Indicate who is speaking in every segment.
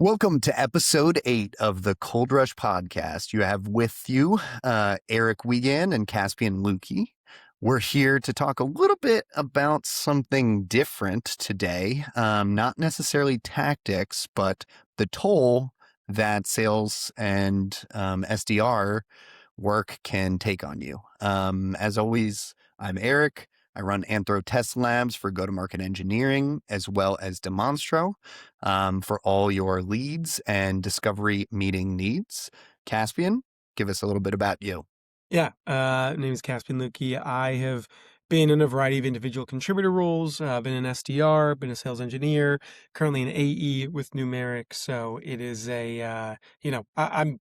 Speaker 1: Welcome to episode 8 of the Cold Rush podcast. You have with you Eric Wiegand and Caspian Lukey. We're here to talk a little bit about something different today, not necessarily tactics, but the toll that sales and SDR work can take on you. As always, I'm Eric. I run Anthro Test Labs for go-to-market engineering, as well as Demonstro for all your leads and discovery meeting needs. Caspian, give us a little bit about you.
Speaker 2: Yeah, my name is Caspian Lukey. I have been in a variety of individual contributor roles. Been an SDR, been a sales engineer, currently an AE with numeric. So it is I'm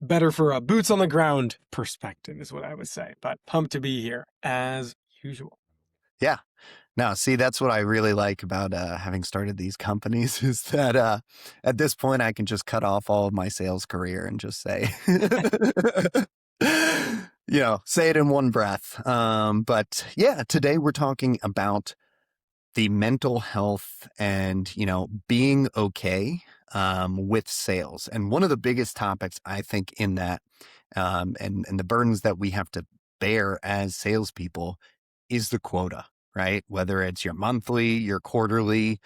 Speaker 2: better for a boots on the ground perspective is what I would say, but pumped to be here as usual.
Speaker 1: Yeah. No, see, that's what I really like about having started these companies is that at this point I can just cut off all of my sales career and just say, say it in one breath. But yeah, today we're talking about the mental health and, being okay with sales. And one of the biggest topics I think in that and the burdens that we have to bear as salespeople is the quota, right? Whether it's your monthly, your quarterly,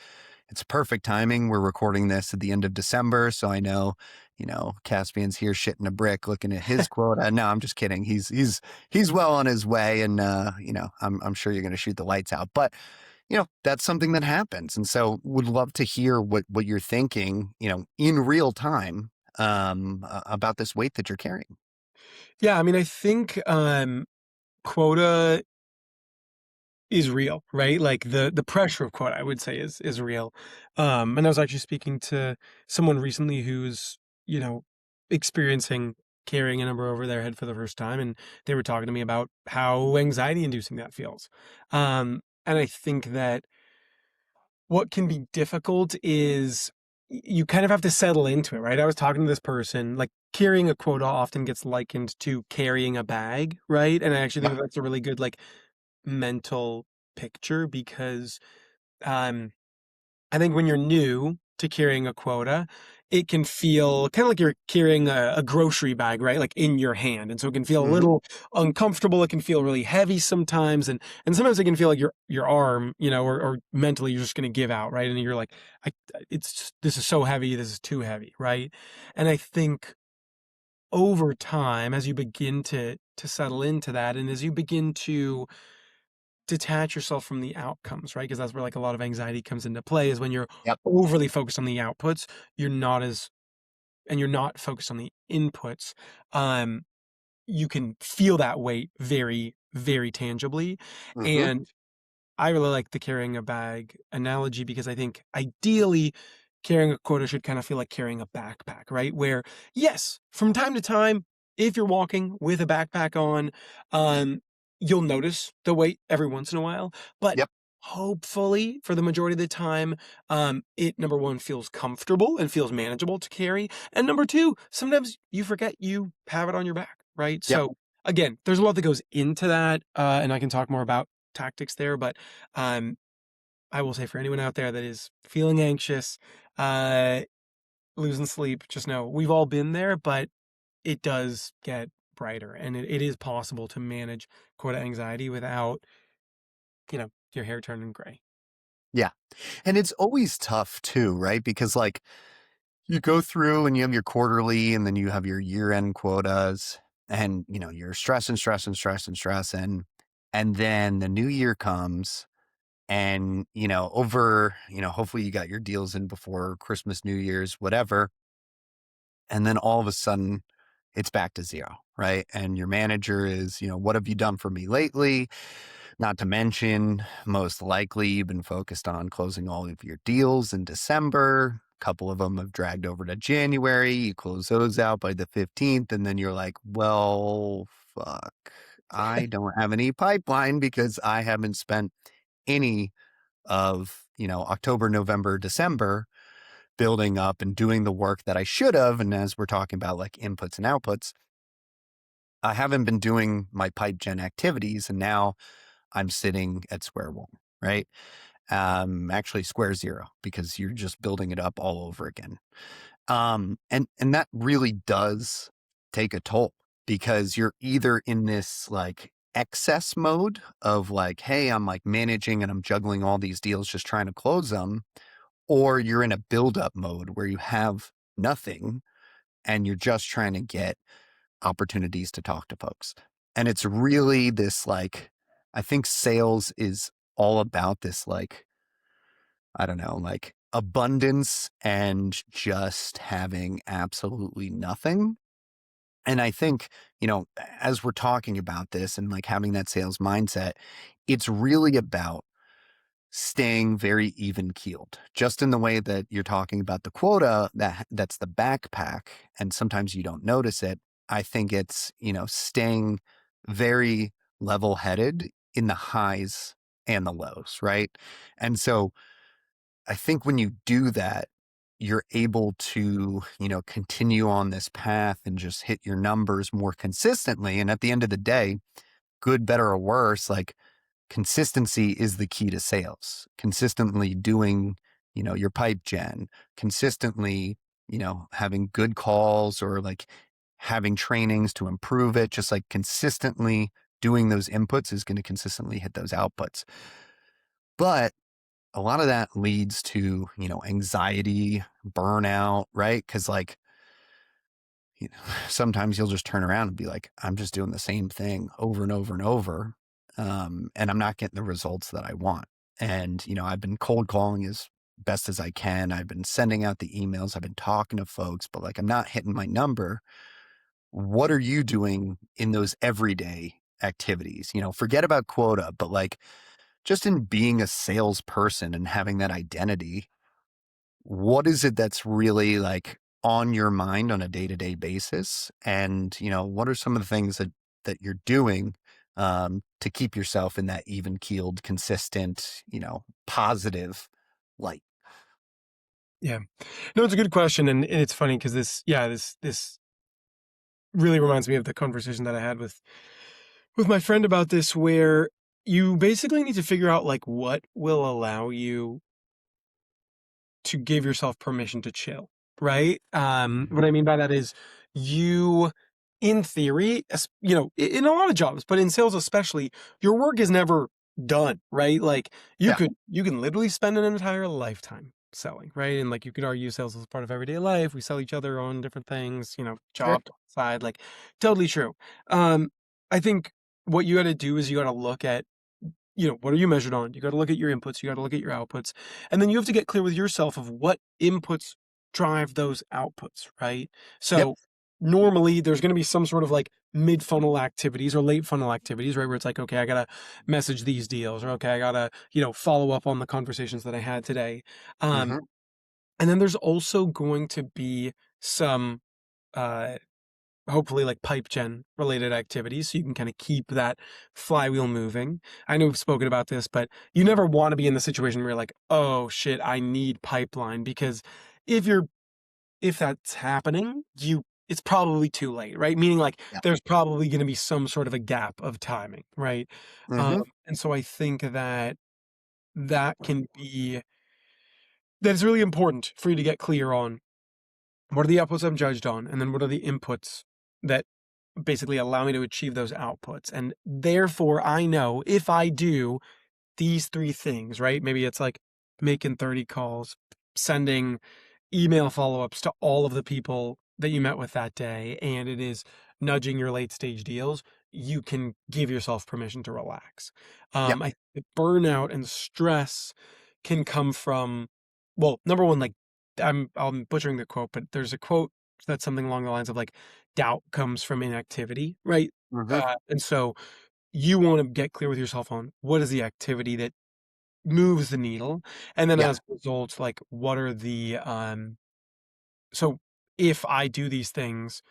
Speaker 1: it's perfect timing. We're recording this at the end of December. So I know, Caspian's here shitting a brick looking at his quota. No, I'm just kidding. He's well on his way and, I'm sure you're going to shoot the lights out, but that's something that happens. And so would love to hear what you're thinking, in real time, about this weight that you're carrying.
Speaker 2: Yeah, I mean, I think quota is real, right? Like the pressure of quota, I would say is real. And I was actually speaking to someone recently who's, experiencing carrying a number over their head for the first time, and they were talking to me about how anxiety inducing that feels. And I think that what can be difficult is you kind of have to settle into it, right? I was talking to this person, like carrying a quota often gets likened to carrying a bag, right? And I actually
Speaker 1: Yep.
Speaker 2: think that's a really good like mental picture because um I think when you're new to carrying a quota, it can feel kind of like you're carrying a grocery bag, right? Like in your hand. And so it can feel a
Speaker 1: Mm-hmm.
Speaker 2: little uncomfortable. It can feel really heavy sometimes. And sometimes it can feel like your arm, or mentally you're just going to give out, right? And you're like, this is so heavy. This is too heavy, right? And I think over time, as you begin to settle into that, and as you begin to detach yourself from the outcomes, right? Because that's where like a lot of anxiety comes into play is when you're
Speaker 1: Yep.
Speaker 2: overly focused on the outputs, you're not focused on the inputs. Um, you can feel that weight very, very tangibly.
Speaker 1: Mm-hmm.
Speaker 2: And I really like the carrying a bag analogy because I think ideally carrying a quota should kind of feel like carrying a backpack, right? Where, yes, from time to time, if you're walking with a backpack on, um, you'll notice the weight every once in a while. But
Speaker 1: Yep.
Speaker 2: hopefully, for the majority of the time, it number one feels comfortable and feels manageable to carry. And number two, sometimes you forget you have it on your back, right?
Speaker 1: Yep.
Speaker 2: So again, there's a lot that goes into that, and I can talk more about tactics there, but um, I will say for anyone out there that is feeling anxious, uh, losing sleep, just know we've all been there, but it does get brighter, and it is possible to manage quota anxiety without, your hair turning gray.
Speaker 1: Yeah. And it's always tough too, right? Because like you go through and you have your quarterly and then you have your year-end quotas and you're stressing, stressing, stressing, stressing. And then the new year comes and hopefully you got your deals in before Christmas, New Year's, whatever. And then all of a sudden it's back to zero, right? And your manager is, what have you done for me lately? Not to mention, most likely you've been focused on closing all of your deals in December. A couple of them have dragged over to January. You close those out by the 15th. And then you're like, well, fuck, I don't have any pipeline because I haven't spent any of, October, November, December building up and doing the work that I should have. And as we're talking about like inputs and outputs, I haven't been doing my pipe gen activities. And now I'm sitting at square one, right? Actually square zero because you're just building it up all over again. And that really does take a toll because you're either in this like excess mode of like, hey, I'm like managing and I'm juggling all these deals, just trying to close them, or you're in a build-up mode where you have nothing and you're just trying to get opportunities to talk to folks. And it's really this like, I think sales is all about this like, I don't know, like abundance and just having absolutely nothing. And I think, as we're talking about this and like having that sales mindset, it's really about staying very even keeled, just in the way that you're talking about the quota that's the backpack. And sometimes you don't notice it. I think it's, staying very level headed in the highs and the lows. Right. And so I think when you do that, you're able to, continue on this path and just hit your numbers more consistently. And at the end of the day, good, better, or worse, like consistency is the key to sales. Consistently doing, your pipe gen, consistently, having good calls or like having trainings to improve it, just like consistently doing those inputs is going to consistently hit those outputs. But a lot of that leads to, anxiety, burnout, right? Because like, sometimes you'll just turn around and be like, I'm just doing the same thing over and over and over. And I'm not getting the results that I want. And, I've been cold calling as best as I can. I've been sending out the emails. I've been talking to folks, but like, I'm not hitting my number. What are you doing in those everyday activities? Forget about quota, but like just in being a salesperson and having that identity, what is it that's really like on your mind on a day-to-day basis? And, what are some of the things that you're doing to keep yourself in that even-keeled, consistent, positive light?
Speaker 2: Yeah. No, it's a good question, and it's funny because this really reminds me of the conversation that I had with my friend about this, where you basically need to figure out like what will allow you to give yourself permission to chill, right? What
Speaker 1: Mhm.
Speaker 2: I mean by that is you, in theory, in a lot of jobs, but in sales especially, your work is never done, right? Like
Speaker 1: Yeah.
Speaker 2: you can literally spend an entire lifetime selling, right? And like you could argue sales is part of everyday life. We sell each other on different things,
Speaker 1: Sure.
Speaker 2: job side, like totally true. Um, I think what you got to do is you got to look at what are you measured on? You got to look at your inputs, you got to look at your outputs. And then you have to get clear with yourself of what inputs drive those outputs, right?
Speaker 1: Yep.
Speaker 2: So normally there's going to be some sort of like mid funnel activities or late funnel activities, right? Where it's like, okay, I got to message these deals or okay, I got to, follow up on the conversations that I had today. Um,
Speaker 1: Hmm.
Speaker 2: and then there's also going to be some, uh, hopefully like pipe gen related activities so you can kind of keep that flywheel moving. I know we've spoken about this, but you never want to be in the situation where you're like, oh shit, I need pipeline because if you're if that's happening, it's probably too late, right? Meaning like
Speaker 1: Yeah.
Speaker 2: there's probably going to be some sort of a gap of timing, right? Um,
Speaker 1: Hmm.
Speaker 2: and so I think that that can be that it's really important for you to get clear on what are the outputs I'm judged on, and then what are the inputs that basically allow me to achieve those outputs. And therefore, I know if I do these three things, right? Maybe it's like making 30 calls, sending email follow ups to all of the people that you met with that day, and it is nudging your late stage deals. You can give yourself permission to relax.
Speaker 1: Yeah.
Speaker 2: I think burnout and stress can come from, well, number one, like I'm butchering the quote, but there's a quote that's something along the lines of like, doubt comes from inactivity, right?
Speaker 1: Hmm.
Speaker 2: And so you want to get clear with yourself on what is the activity that moves the needle, and then
Speaker 1: Yeah.
Speaker 2: as a result, like what are the so if I do these things,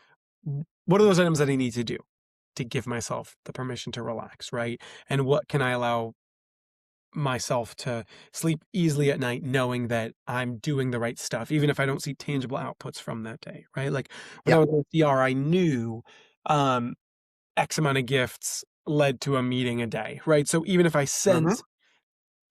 Speaker 2: what are those items that I need to do to give myself the permission to relax, right? And what can I allow myself to sleep easily at night knowing that I'm doing the right stuff, even if I don't see tangible outputs from that day, right? Like when
Speaker 1: Yeah.
Speaker 2: I was at DR, I knew um, X amount of gifts led to a meeting a day, right? So even if I
Speaker 1: Hmm.
Speaker 2: sent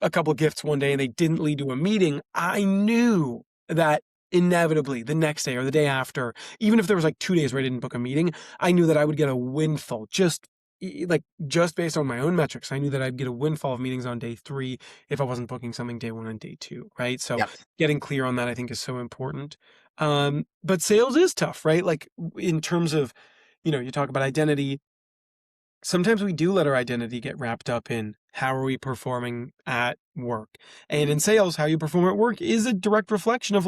Speaker 2: a couple gifts one day and they didn't lead to a meeting, I knew that inevitably the next day or the day after, even if there was like 2 days where I didn't book a meeting, I knew that I would get a windfall just based on my own metrics. I knew that I'd get a windfall of meetings on day 3 if I wasn't booking something day 1 and day 2, right? So
Speaker 1: Yep.
Speaker 2: getting clear on that I think is so important. But sales is tough, right? Like in terms of, you talk about identity. Sometimes we do let our identity get wrapped up in how are we performing at work. And in sales, how you perform at work is a direct reflection of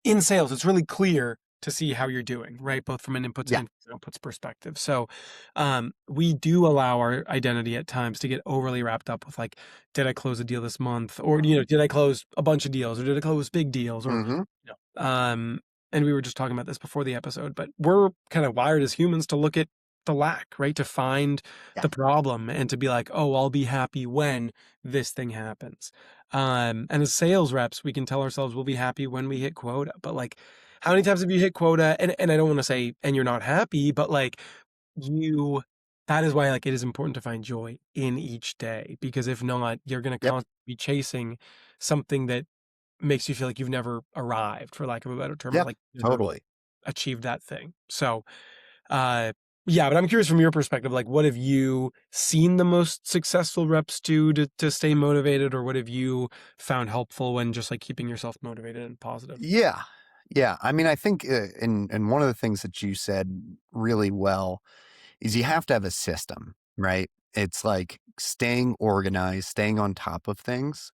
Speaker 2: in sales, it's really clear to see how you're doing, right? Both from an inputs
Speaker 1: Yeah.
Speaker 2: and outputs perspective. So we do allow our identity at times to get overly wrapped up with like, did I close a deal this month? Or, did I close a bunch of deals or did I close big deals? Or,
Speaker 1: Hmm.
Speaker 2: you know, um, and we were just talking about this before the episode, but we're kind of wired as humans to look at the lack, right? To find
Speaker 1: Yeah.
Speaker 2: the problem and to be like, oh, I'll be happy when this thing happens. And as sales reps, we can tell ourselves we'll be happy when we hit quota. But like, how many times have you hit quota? And I don't want to say, and you're not happy, but like you, that is why like it is important to find joy in each day, because if not, you're going to
Speaker 1: Yep.
Speaker 2: constantly be chasing something that makes you feel like you've never arrived, for lack of a better term, or
Speaker 1: Yep.
Speaker 2: like never
Speaker 1: Totally.
Speaker 2: achieved that thing. So, uh, yeah, but I'm curious from your perspective, like what have you seen the most successful reps do to stay motivated, or what have you found helpful when just like keeping yourself motivated and positive?
Speaker 1: Yeah. Yeah. I mean, I think, and one of the things that you said really well is you have to have a system, right? It's like staying organized, staying on top of things.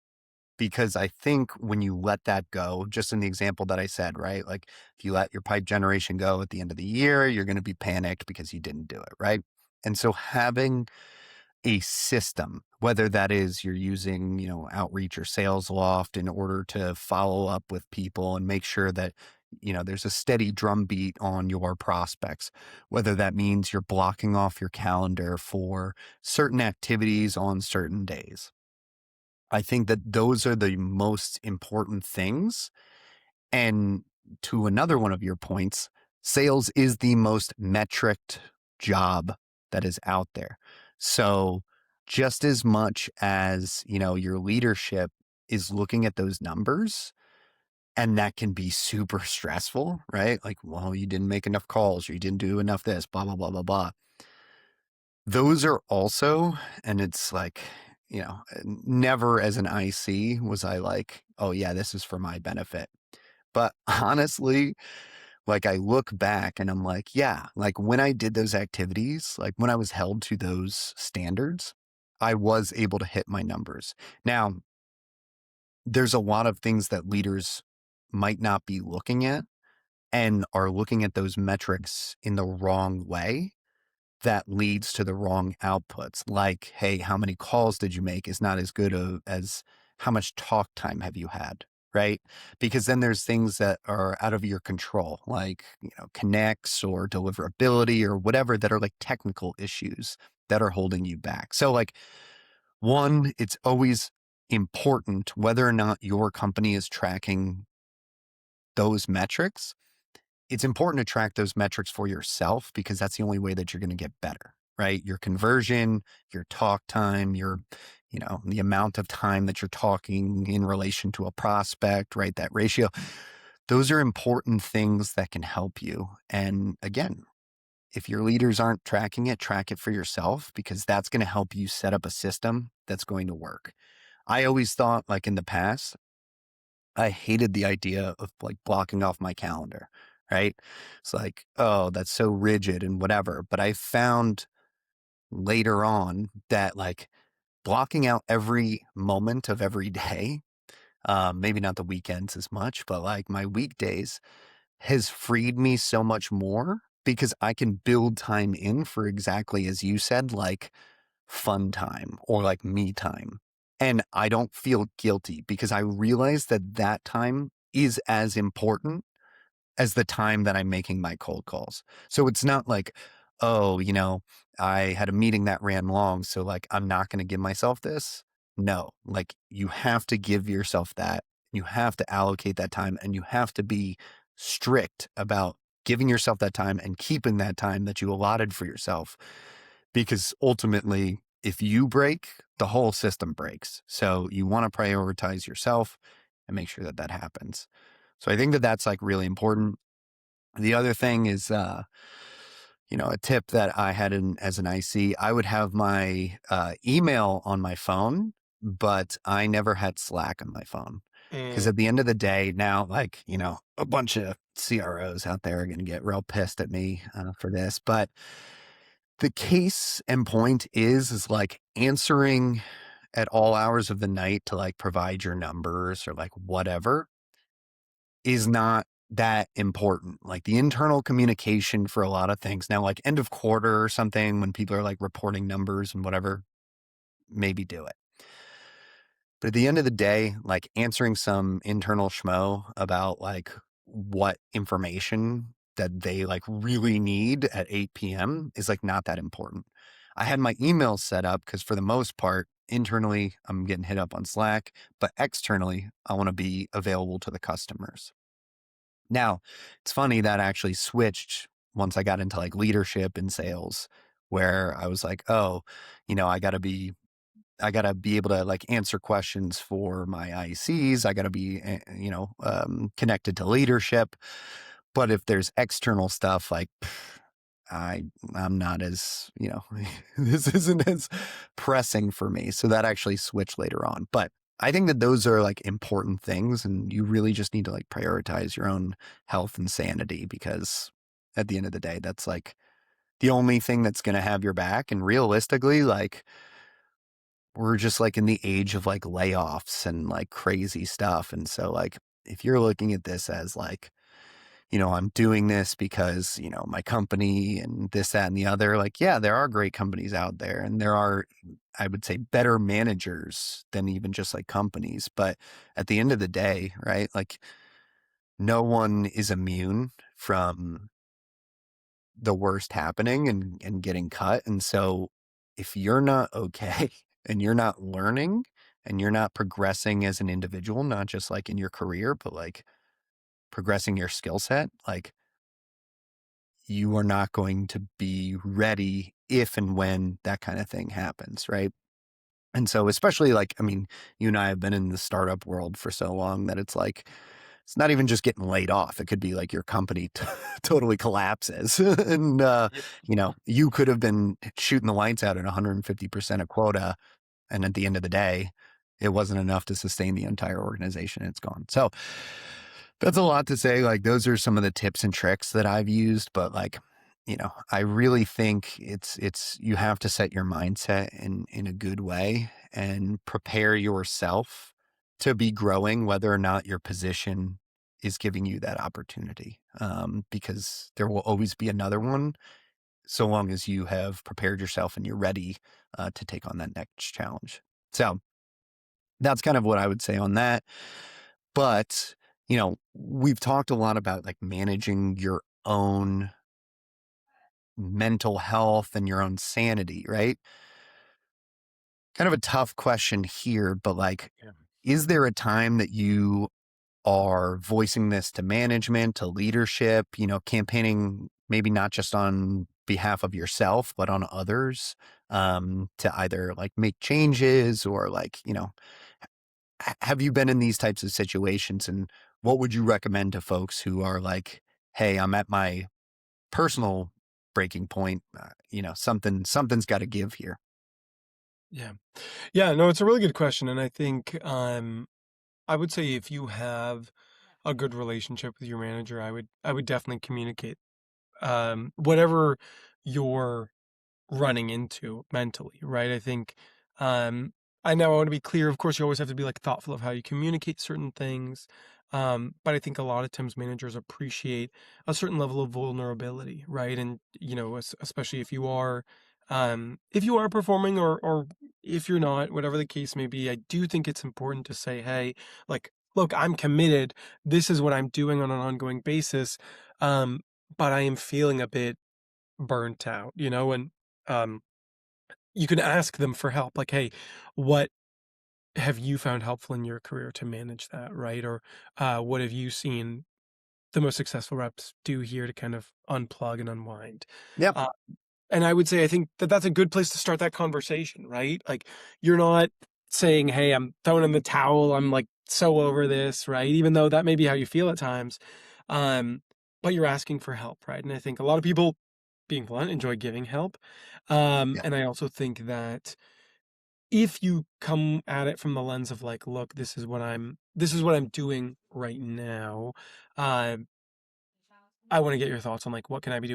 Speaker 1: Because I think when you let that go, just in the example that I said, right? Like if you let your pipe generation go at the end of the year, you're going to be panicked because you didn't do it, right? And so having a system, whether that is you're using, outreach or sales loft in order to follow up with people and make sure that, there's a steady drumbeat on your prospects, whether that means you're blocking off your calendar for certain activities on certain days. I think that those are the most important things. And to another one of your points, sales is the most metriced job that is out there. So just as much as, your leadership is looking at those numbers, and that can be super stressful, right? Like, well, you didn't make enough calls or you didn't do enough this, blah, blah, blah, blah, blah. Those are also, and it's like, never as an IC was I like, oh yeah, this is for my benefit. But honestly, like I look back and I'm like, yeah, like when I did those activities, like when I was held to those standards, I was able to hit my numbers. Now, there's a lot of things that leaders might not be looking at and are looking at those metrics in the wrong way that leads to the wrong outputs. Like, hey, how many calls did you make is not as good as how much talk time have you had, right? Because then there's things that are out of your control, like, connects or deliverability or whatever that are like technical issues that are holding you back. So, like, one, it's always important whether or not your company is tracking those metrics. It's important to track those metrics for yourself because that's the only way that you're going to get better, right? Your conversion, your talk time, the amount of time that you're talking in relation to a prospect, right? That ratio. Those are important things that can help you. And again, if your leaders aren't tracking it, track it for yourself because that's going to help you set up a system that's going to work. I always thought, like in the past, I hated the idea of like blocking off my calendar, right? It's like, oh, that's so rigid and whatever. But I found later on that like blocking out every moment of every day, maybe not the weekends as much, but like my weekdays has freed me so much more because I can build time in for exactly as you said, like fun time or like me time. And I don't feel guilty because I realize that that time is as important as the time that I'm making my cold calls. So it's not like, oh, I had a meeting that ran long. So like, I'm not going to give myself this. No, like you have to give yourself that. You have to allocate that time and you have to be strict about giving yourself that time and keeping that time that you allotted for yourself. Because ultimately, if you break, the whole system breaks. So you want to prioritize yourself and make sure that that happens. So I think that that's like really important. The other thing is, a tip that I had as an IC, I would have my email on my phone, but I never had Slack on my phone. Because
Speaker 2: Mm,
Speaker 1: at the end of the day, now, like, a bunch of CROs out there are going to get real pissed at me for this. But the case and point is like answering at all hours of the night to like provide your numbers or like whatever is not that important. Like the internal communication for a lot of things. Now, like end of quarter or something, when people are like reporting numbers and whatever, maybe do it. But at the end of the day, like answering some internal schmo about like what information that they like really need at 8 p.m. is like not that important. I had my emails set up because for the most part, internally, I'm getting hit up on Slack, but externally, I want to be available to the customers. Now, it's funny that actually switched once I got into like leadership and sales, where I was like, oh, I gotta be able to like answer questions for my ICs. I gotta be, connected to leadership. But if there's external stuff, like I, I'm not as, this isn't as pressing for me. So that actually switched later on. But I think that those are like important things, and you really just need to like prioritize your own health and sanity because at the end of the day, that's like the only thing that's going to have your back. And realistically, like we're just like in the age of like layoffs and like crazy stuff. And so, like, if you're looking at this as like, I'm doing this because, my company and this, that, and the other, like, yeah, there are great companies out there and there are, I would say, better managers than even just like companies. But at the end of the day, right, like, no one is immune from the worst happening and getting cut. And so if you're not okay and you're not learning and you're not progressing as an individual, not just like in your career, but like progressing your skill set, like you are not going to be ready if and when that kind of thing happens. Right. And so, especially like, I mean, you and I have been in the startup world for so long that it's like, it's not even just getting laid off. It could be like your company totally collapses. And, you could have been shooting the lights out at 150% of quota. And at the end of the day, it wasn't enough to sustain the entire organization. It's gone. So that's a lot to say. Like, those are some of the tips and tricks that I've used. But like, I really think you have to set your mindset in a good way and prepare yourself to be growing, whether or not your position is giving you that opportunity. Because there will always be another one so long as you have prepared yourself and you're ready to take on that next challenge. So that's kind of what I would say on that. But, we've talked a lot about like managing your own mental health and your own sanity, right? Kind of a tough question here, but like,
Speaker 2: yeah.
Speaker 1: is there a time that you are voicing this to management, to leadership, campaigning maybe not just on behalf of yourself, but on others, to either like make changes or like, have you been in these types of situations? And what would you recommend to folks who are like, hey, I'm at my personal breaking point. Something's got to give here.
Speaker 2: Yeah. Yeah, no, it's a really good question, and I think, I would say if you have a good relationship with your manager, I would definitely communicate, whatever you're running into mentally, right? I think, um, I know I want to be clear. Of course, you always have to be like thoughtful of how you communicate certain things. But I think a lot of times managers appreciate a certain level of vulnerability, right? And, especially if you are performing or if you're not, whatever the case may be, I do think it's important to say, hey, like, look, I'm committed. This is what I'm doing on an ongoing basis. Um, but I am feeling a bit burnt out, and um, you can ask them for help. Like, hey, what have you found helpful in your career to manage that, right? Or what have you seen the most successful reps do here to kind of unplug and unwind?
Speaker 1: Yep.
Speaker 2: Uh, and I would say I think that that's a good place to start that conversation, right? Like, you're not. saying, "Hey, I'm throwing in the towel. I'm like so over this," right? Even though that may be how you feel at times. Um, but you're asking for help, right? And I think a lot of people, being blunt, enjoy giving help.
Speaker 1: Yeah.
Speaker 2: And I also think that if you come at it from the lens of like, look, this is what I'm doing right now. Um, I want to get your thoughts on like what can I be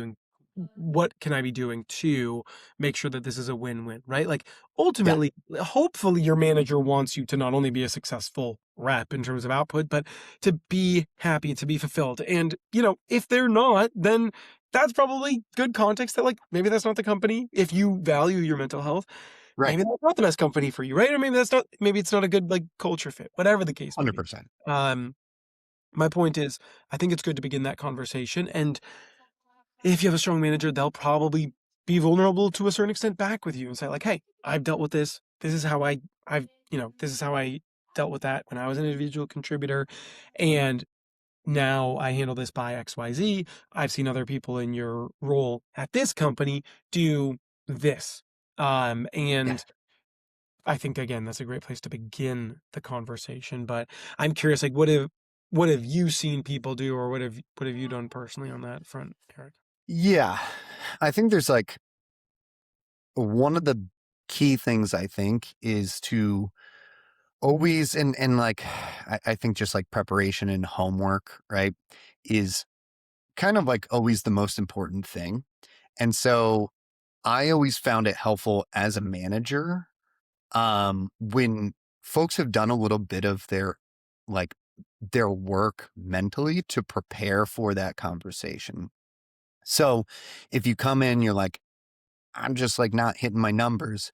Speaker 2: doing to make sure that this is a win-win, right? Like
Speaker 1: Yeah.
Speaker 2: ultimately, hopefully your manager wants you to not only be a successful rep in terms of output, but to be happy, to be fulfilled. And, if they're not, then that's probably good context that like maybe that's not the company. If you value your mental health,
Speaker 1: Right.
Speaker 2: maybe that's not the best company for you, right? Or maybe it's not a good like culture fit, whatever the case may be.
Speaker 1: 100%.
Speaker 2: Um, my point is, I think it's good to begin that conversation. And if you have a strong manager, they'll probably be vulnerable to a certain extent back with you and say, like, hey, I've dealt with this. This is how this is how I dealt with that when I was an individual contributor. And now I handle this by XYZ. I've seen other people in your role at this company do this.
Speaker 1: Yeah.
Speaker 2: And I think again, that's a great place to begin the conversation. But I'm curious, like, what have you seen people do, or what have you done personally on that front, Eric?
Speaker 1: Yeah. I think there's like one of the key things I think is to always, and like, I think just like preparation and homework, right, is kind of like always the most important thing. And so I always found it helpful as a manager, when folks have done a little bit of like their work mentally to prepare for that conversation. So if you come in, you're like, I'm just like not hitting my numbers.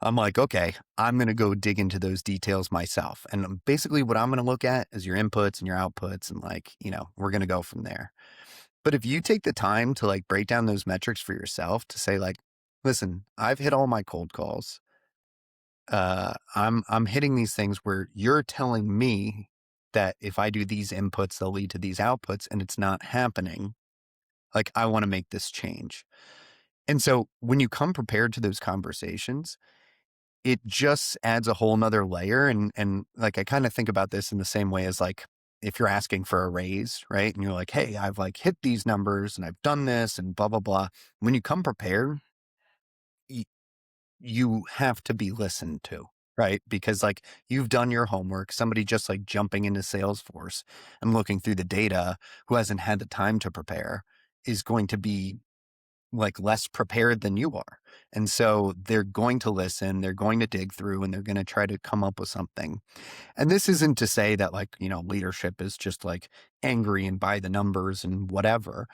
Speaker 1: I'm like, okay, I'm going to go dig into those details myself. And basically, what I'm going to look at is your inputs and your outputs. And like, we're going to go from there. But if you take the time to like break down those metrics for yourself to say, like, listen, I've hit all my cold calls. I'm hitting these things where you're telling me that if I do these inputs, they'll lead to these outputs, and it's not happening. Like, I want to make this change. And so when you come prepared to those conversations, it just adds a whole nother layer. And like, I kind of think about this in the same way as like, if you're asking for a raise, right? And you're like, hey, I've like hit these numbers and I've done this and blah, blah, blah. When you come prepared, y- you have to be listened to, right? Because like you've done your homework. Somebody just like jumping into Salesforce and looking through the data who hasn't had the time to prepare is going to be like less prepared than you are. And so they're going to listen, they're going to dig through, and they're going to try to come up with something. And this isn't to say that like, leadership is just like angry and by the numbers and whatever.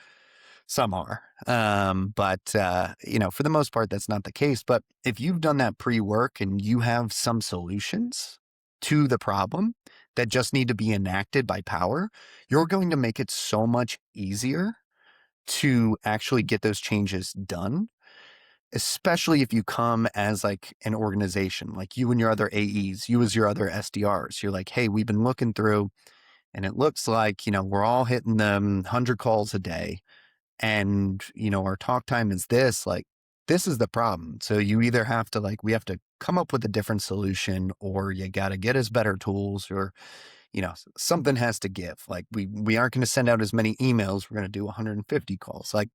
Speaker 1: Some are. But for the most part, that's not the case. But if you've done that pre work and you have some solutions to the problem that just need to be enacted by power, you're going to make it so much easier to actually get those changes done, especially if you come as like an organization, like you and your other AEs, you as your other SDRs. You're like, hey, we've been looking through and it looks like, we're all hitting them 100 calls a day. And, our talk time is this, like, this is the problem. So you either have to we have to come up with a different solution, or you got to get us better tools, or, something has to give. Like we aren't going to send out as many emails. We're going to do 150 calls. Like,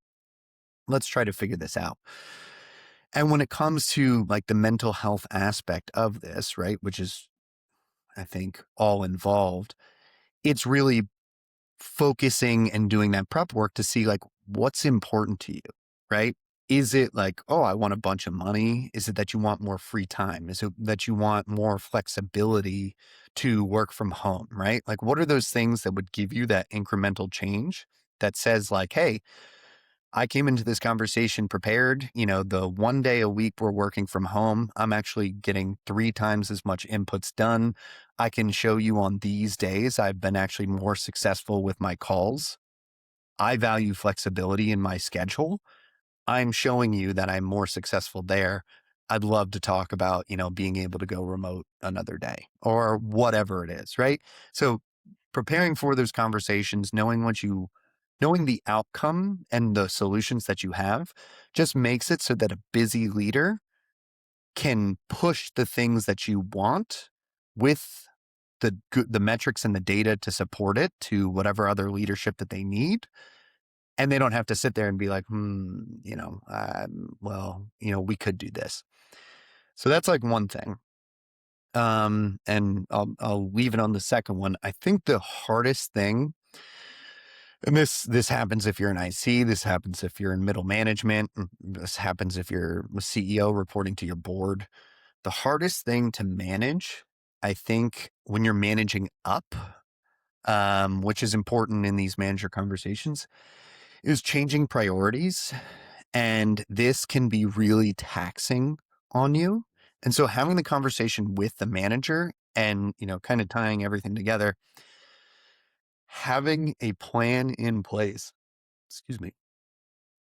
Speaker 1: let's try to figure this out. And when it comes to like the mental health aspect of this, right, which is, I think, all involved, it's really focusing and doing that prep work to see like what's important to you, right? Is it like, oh, I want a bunch of money? Is it that you want more free time? Is it that you want more flexibility to work from home, right? Like, what are those things that would give you that incremental change that says, like, hey, I came into this conversation prepared. The one day a week we're working from home, I'm actually getting 3 times as much inputs done. I can show you on these days, I've been actually more successful with my calls. I value flexibility in my schedule. I'm showing you that I'm more successful there. I'd love to talk about, being able to go remote another day or whatever it is, right? So preparing for those conversations, knowing the outcome and the solutions that you have just makes it so that a busy leader can push the things that you want with the metrics and the data to support it to whatever other leadership that they need, and they don't have to sit there and be like, well, we could do this. So that's like one thing. And I'll leave it on the second one. I think the hardest thing, and this happens if you're an IC, this happens if you're in middle management, this happens if you're a CEO reporting to your board. The hardest thing to manage, I think, when you're managing up, which is important in these manager conversations, is changing priorities. And this can be really taxing on you. And so having the conversation with the manager and, kind of tying everything together, having a plan in place, excuse me,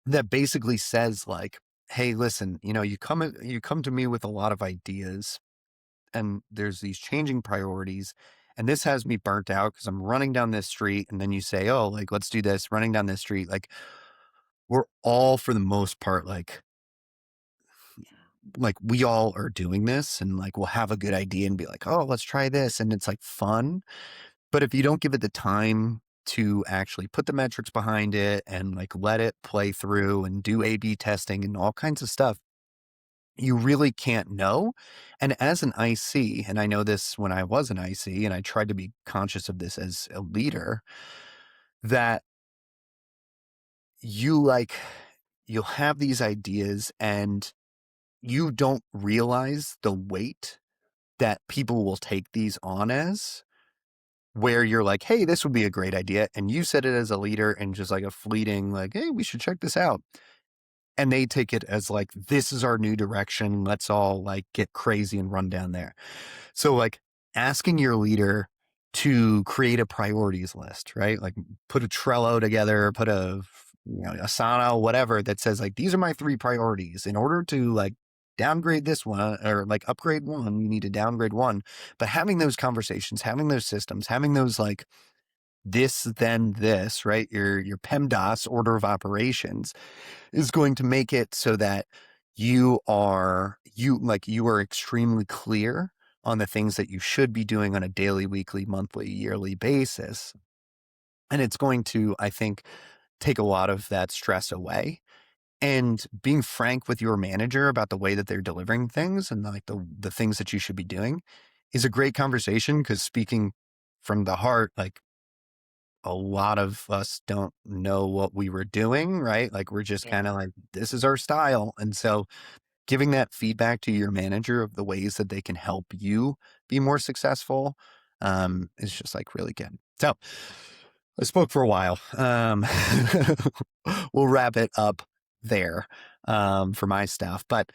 Speaker 1: that basically says like, hey, listen, you come to me with a lot of ideas and there's these changing priorities and this has me burnt out because I'm running down this street and then you say, oh, like, let's do this running down this street. Like we're all for the most part, like we all are doing this and like we'll have a good idea and be like, oh, let's try this. And it's like fun. But if you don't give it the time to actually put the metrics behind it and like let it play through and do A/B testing and all kinds of stuff, you really can't know. And as an IC, and I know this when I was an IC, and I tried to be conscious of this as a leader, that you like, you'll have these ideas and you don't realize the weight that people will take these on as, where you're like, hey, this would be a great idea. And you said it as a leader and just like a fleeting, like, hey, we should check this out. And they take it as like, this is our new direction. Let's all like get crazy and run down there. So like asking your leader to create a priorities list, right? Like put a Trello together, put Asana, whatever that says like, these are my 3 priorities. In order to like downgrade this one or like upgrade one, you need to downgrade one. But having those conversations, having those systems, having those like this, then this, right? Your PEMDAS order of operations is going to make it so that you are extremely clear on the things that you should be doing on a daily, weekly, monthly, yearly basis. And it's going to, I think, take a lot of that stress away. And being frank with your manager about the way that they're delivering things and like the things that you should be doing is a great conversation, because speaking from the heart, like a lot of us don't know what we were doing, right? Like we're just
Speaker 2: Yeah.
Speaker 1: kind of like, this is our style. And so giving that feedback to your manager of the ways that they can help you be more successful, is just like really good. So I spoke for a while. We'll wrap it up there, for my stuff. But,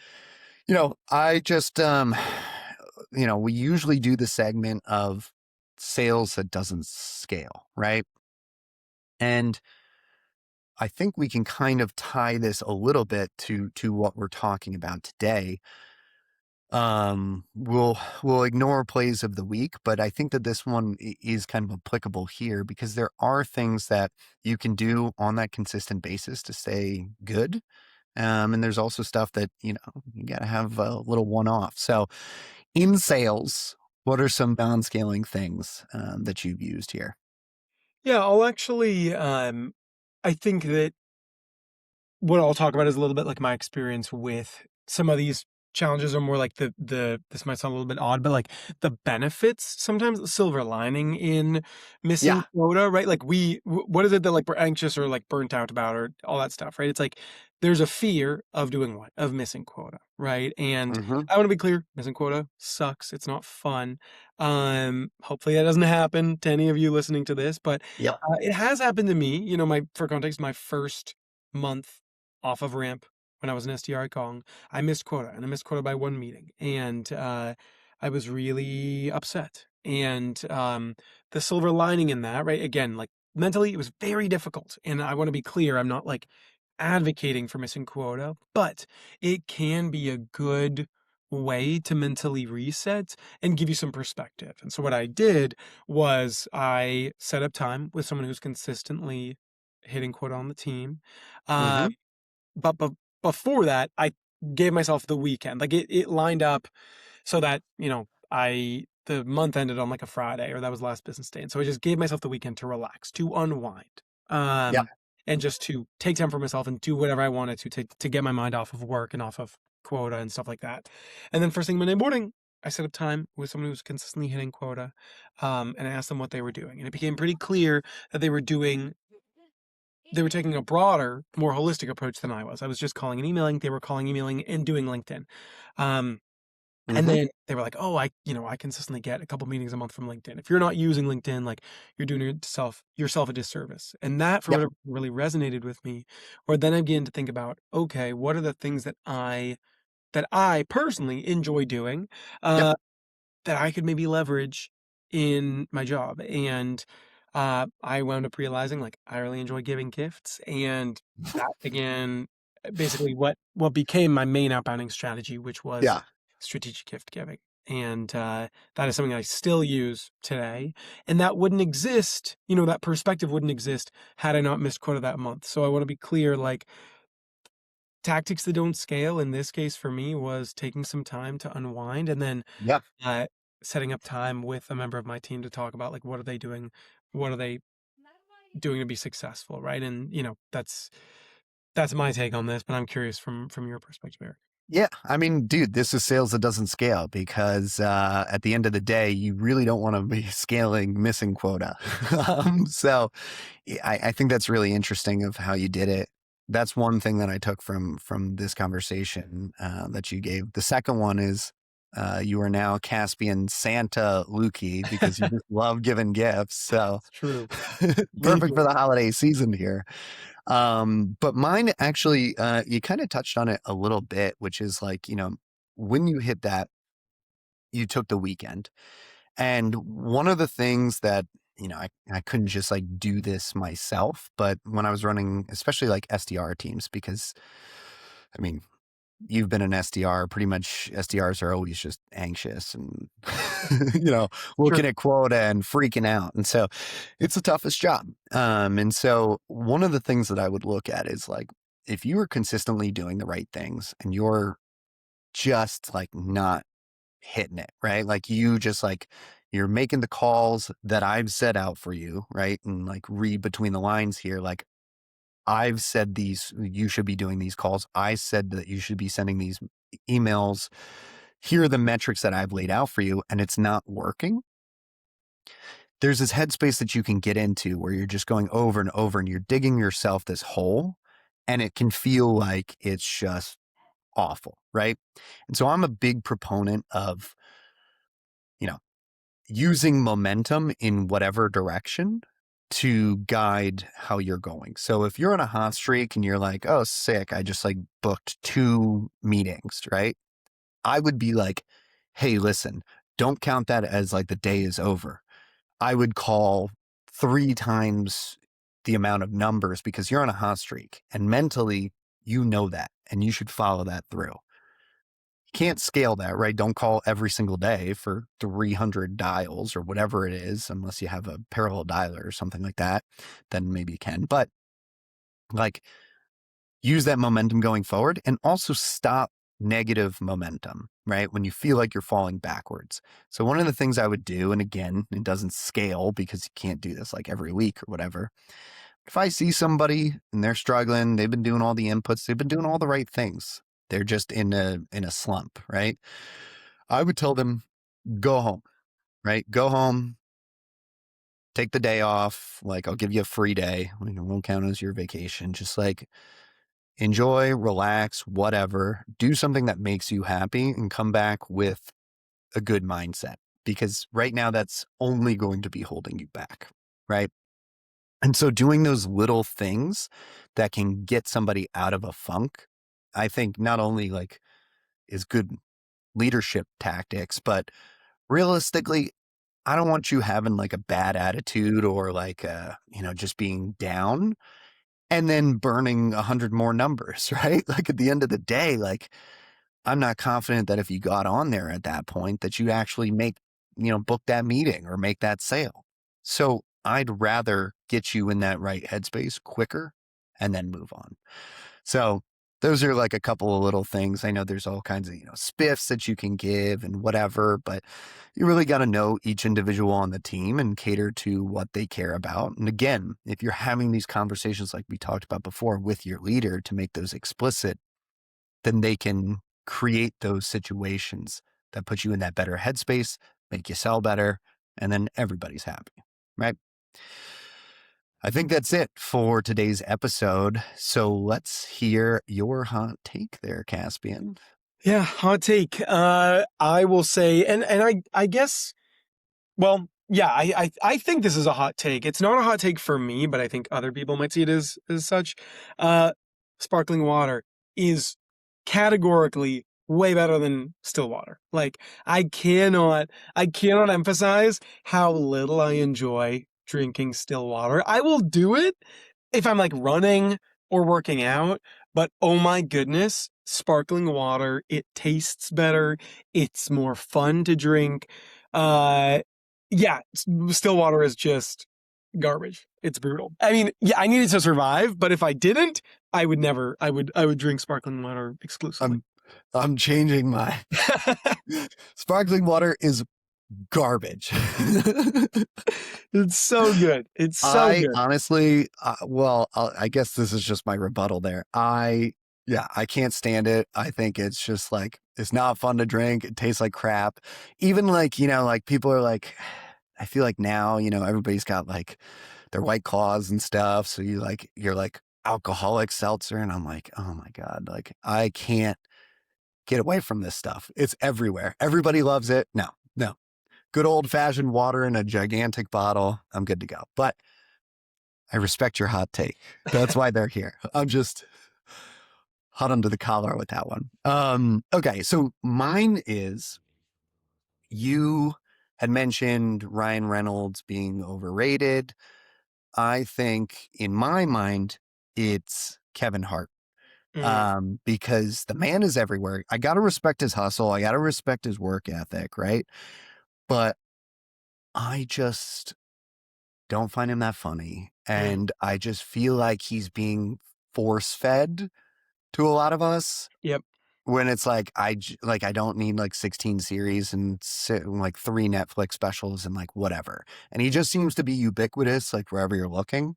Speaker 1: I just, we usually do the segment of sales that doesn't scale, right? And I think we can kind of tie this a little bit to what we're talking about today. We'll ignore plays of the week, but I think that this one is kind of applicable here, because there are things that you can do on that consistent basis to stay good. And there's also stuff that, you got to have a little one off. So in sales, what are some bound scaling things that you've used here?
Speaker 2: Yeah, I'll actually, I think that what I'll talk about is a little bit like my experience with some of these challenges are more like the this might sound a little bit odd, but like the benefits, sometimes the silver lining in missing
Speaker 1: Yeah.
Speaker 2: quota, right? Like what is it that like we're anxious or like burnt out about or all that stuff, right? It's like there's a fear of doing what? Of missing quota, right? And
Speaker 1: Hmm.
Speaker 2: I want to be clear, missing quota sucks. It's not fun. Hopefully that doesn't happen to any of you listening to this, but
Speaker 1: Yep.
Speaker 2: it has happened to me. My for context, my first month off of ramp when I was an SDR at Kong, I missed quota, and I missed quota by 1 meeting, and, I was really upset, and, the silver lining in that, right, again, like, mentally, it was very difficult, and I wanna be clear, I'm not, like, advocating for missing quota, but it can be a good way to mentally reset and give you some perspective, and so what I did was I set up time with someone who's consistently hitting quota on the team, uh
Speaker 1: Hmm.
Speaker 2: but before that, I gave myself the weekend. Like it lined up so that, the month ended on like a Friday, or that was the last business day. And so I just gave myself the weekend to relax, to unwind,
Speaker 1: Yeah.
Speaker 2: and just to take time for myself and do whatever I wanted to get my mind off of work and off of quota and stuff like that. And then first thing Monday morning, I set up time with someone who was consistently hitting quota, and I asked them what they were doing. And it became pretty clear that they were taking a broader, more holistic approach than I was. I was just calling and emailing. They were calling, emailing, and doing LinkedIn. Um, and
Speaker 1: Hmm.
Speaker 2: then they were like, "Oh, I consistently get a couple meetings a month from LinkedIn. If you're not using LinkedIn, like you're doing yourself a disservice." And that, for
Speaker 1: Yep.
Speaker 2: whatever, really resonated with me. Or then I began to think about, okay, what are the things that I personally enjoy doing,
Speaker 1: Yep.
Speaker 2: uh, that I could maybe leverage in my job. And I wound up realizing, like, I really enjoy giving gifts, and that began basically what became my main outbounding strategy, which was
Speaker 1: Yeah.
Speaker 2: strategic gift giving. And that is something I still use today. And that wouldn't exist, that perspective wouldn't exist had I not missed quota that month. So I want to be clear, like, tactics that don't scale in this case for me was taking some time to unwind, and then
Speaker 1: Yeah.
Speaker 2: uh, setting up time with a member of my team to talk about, like, what are they doing, what are they doing to be successful, right? And that's my take on this, but I'm curious from your perspective, Eric.
Speaker 1: Yeah, I mean, dude, this is sales that doesn't scale because at the end of the day, you really don't want to be scaling missing quota. So I think that's really interesting of how you did it. That's one thing that I took from this conversation that you gave. The second one is you are now Caspian Santa Lukey because you just love giving gifts. So
Speaker 2: It's true. Lean
Speaker 1: perfect
Speaker 2: to
Speaker 1: for
Speaker 2: it.
Speaker 1: the holiday season here. But mine actually, you kind of touched on it a little bit, which is like, when you hit that, you took the weekend. And one of the things that, I couldn't just like do this myself, but when I was running, especially like SDR teams, because I mean, you've been an SDR, pretty much SDRs are always just anxious and, you know,
Speaker 2: Sure.
Speaker 1: looking at quota and freaking out. And so it's the toughest job. And so one of the things that I would look at is like, if you are consistently doing the right things and you're just like not hitting it, right? Like you just like, you're making the calls that I've set out for you, right? And like read between the lines here, like I've said these, you should be doing these calls. I said that you should be sending these emails. Here are the metrics that I've laid out for you, and it's not working. There's this headspace that you can get into where you're just going over and over and you're digging yourself this hole, and it can feel like it's just awful, right? And so I'm a big proponent of, you know, using momentum in whatever direction to guide how you're going. So if you're on a hot streak and you're like, oh, sick, I just like booked 2 meetings, right? I would be like, hey, listen, don't count that as like the day is over. I would call 3 times the amount of numbers because you're on a hot streak and mentally you know that and you should follow that through. You can't scale that, right? Don't call every single day for 300 dials or whatever it is, unless you have a parallel dialer or something like that. Then maybe you can. But like use that momentum going forward and also stop negative momentum, right? When you feel like you're falling backwards. So one of the things I would do, and again, it doesn't scale because you can't do this like every week or whatever. If I see somebody and they're struggling, they've been doing all the inputs, they've been doing all the right things. They're just in a slump, right? I would tell them, go home, right? Go home, take the day off. Like I'll give you a free day. It won't count as your vacation. Just like enjoy, relax, whatever. Do something that makes you happy and come back with a good mindset because right now that's only going to be holding you back, right? And so doing those little things that can get somebody out of a funk, I think not only like is good leadership tactics, but realistically, I don't want you having like a bad attitude or like, just being down and then burning 100 more numbers, right? Like at the end of the day, like I'm not confident that if you got on there at that point that you actually book that meeting or make that sale. So I'd rather get you in that right headspace quicker and then move on. So those are like a couple of little things. I know there's all kinds of, spiffs that you can give and whatever, but you really got to know each individual on the team and cater to what they care about. And again, if you're having these conversations like we talked about before with your leader to make those explicit, then they can create those situations that put you in that better headspace, make you sell better, and then everybody's happy, right? I think that's it for today's episode. So let's hear your hot take there, Caspian.
Speaker 2: Yeah, hot take. I will say, and I guess, well, yeah, I think this is a hot take. It's not a hot take for me, but I think other people might see it as such. Uh, Sparkling water is categorically way better than still water. Like, I cannot emphasize how little I enjoy drinking still water. I will do it if I'm like running or working out, but oh my goodness, sparkling water, it tastes better, it's more fun to drink. Uh yeah, still water is just garbage. It's brutal. I mean, yeah, I needed to survive, but if I didn't, I would drink sparkling water exclusively.
Speaker 1: I'm I'm changing my sparkling water is garbage.
Speaker 2: It's so good. It's so
Speaker 1: I
Speaker 2: good.
Speaker 1: honestly, I guess this is just my rebuttal there. Yeah, I can't stand it. I think it's just like, it's not fun to drink. It tastes like crap. Even like, like people are like, I feel like now, everybody's got like their White Claws and stuff. So you're like alcoholic seltzer. And I'm like, oh my God, like I can't get away from this stuff. It's everywhere. Everybody loves it. No, no. Good old fashioned water in a gigantic bottle. I'm good to go. But I respect your hot take. That's why they're here. I'm just hot under the collar with that one. Okay, so mine is, you had mentioned Ryan Reynolds being overrated. I think in my mind, it's Kevin Hart.
Speaker 2: Mm,
Speaker 1: Because the man is everywhere. I gotta respect his hustle. I gotta respect his work ethic, right? But I just don't find him that funny.
Speaker 2: mm,
Speaker 1: And I just feel like he's being force fed to a lot of us,
Speaker 2: yep,
Speaker 1: when it's like, I don't need like 16 series and like 3 Netflix specials and like whatever. And he just seems to be ubiquitous, like wherever you're looking.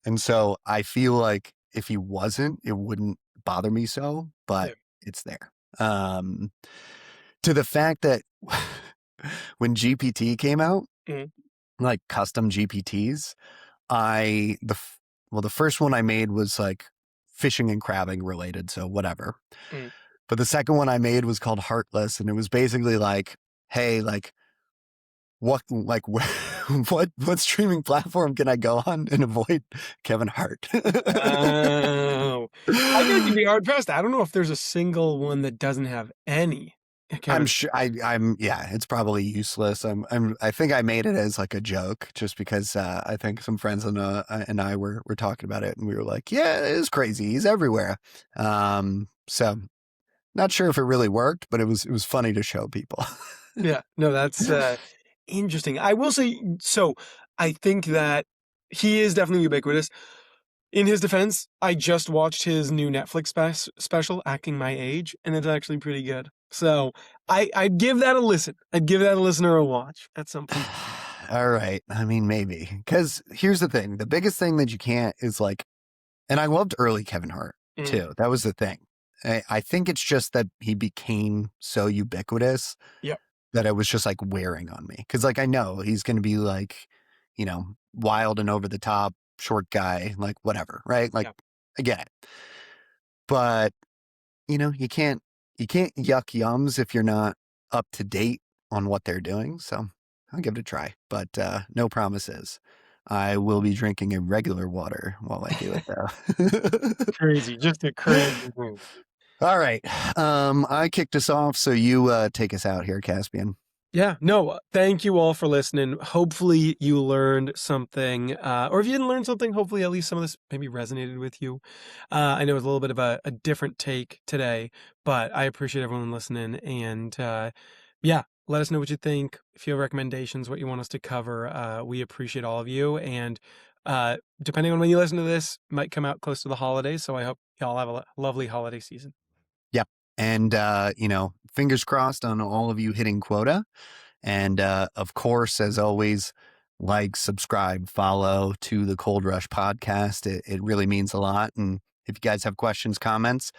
Speaker 1: And so I feel like if he wasn't, it wouldn't bother me so, but
Speaker 2: yep,
Speaker 1: it's there. To the fact that when GPT came out,
Speaker 2: mm,
Speaker 1: like custom GPTs, the first one I made was like fishing and crabbing related, so whatever.
Speaker 2: mm.
Speaker 1: But the second one I made was called Heartless, and it was basically like, hey, like like what streaming platform can I go on and avoid Kevin Hart?
Speaker 2: Oh, I feel like you'd be hard pressed. I don't know if there's a single one that doesn't have any
Speaker 1: I'm
Speaker 2: Kevin.
Speaker 1: sure I'm yeah, it's probably useless. I think I made it as like a joke just because I think some friends and I were talking about it and we were like, yeah, it is crazy. He's everywhere. So not sure if it really worked, but it was funny to show people.
Speaker 2: Yeah, no, that's interesting. I will say, so I think that he is definitely ubiquitous. In his defense, I just watched his new Netflix special, Acting My Age, and it's actually pretty good. So I'd give that a listen. I'd give that a listen or a watch at some point.
Speaker 1: All right. I mean, maybe. Because here's the thing. The biggest thing that you can't is like, and I loved early Kevin Hart
Speaker 2: Mm,
Speaker 1: too. That was the thing. I think it's just that he became so ubiquitous
Speaker 2: yep,
Speaker 1: that it was just like wearing on me. Cause like I know he's going to be like, wild and over the top, short guy, like whatever, right? Like
Speaker 2: yep.
Speaker 1: I get it. But, you can't yuck yums if you're not up to date on what they're doing. So I'll give it a try, but no promises. I will be drinking a regular water while I do it though.
Speaker 2: Crazy, just a crazy move.
Speaker 1: All right. I kicked us off, so you take us out here, Caspian.
Speaker 2: Yeah, no, thank you all for listening. Hopefully you learned something, or if you didn't learn something, hopefully at least some of this maybe resonated with you. I know it was a little bit of a different take today, but I appreciate everyone listening. And yeah, let us know what you think. If you have recommendations, what you want us to cover, we appreciate all of you. And Depending on when you listen to this, might come out close to the holidays. So I hope y'all have a lovely holiday season.
Speaker 1: Yep. And, fingers crossed on all of you hitting quota. And of course, as always, like, subscribe, follow to the Cold Rush podcast. It really means a lot. And if you guys have questions, comments,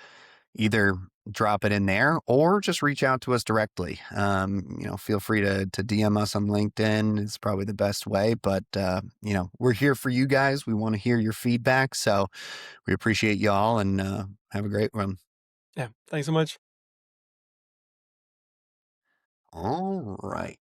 Speaker 1: either drop it in there or just reach out to us directly. Feel free to DM us on LinkedIn. It's probably the best way. But, we're here for you guys. We want to hear your feedback. So we appreciate y'all and have a great one.
Speaker 2: Yeah. Thanks so much.
Speaker 1: All right.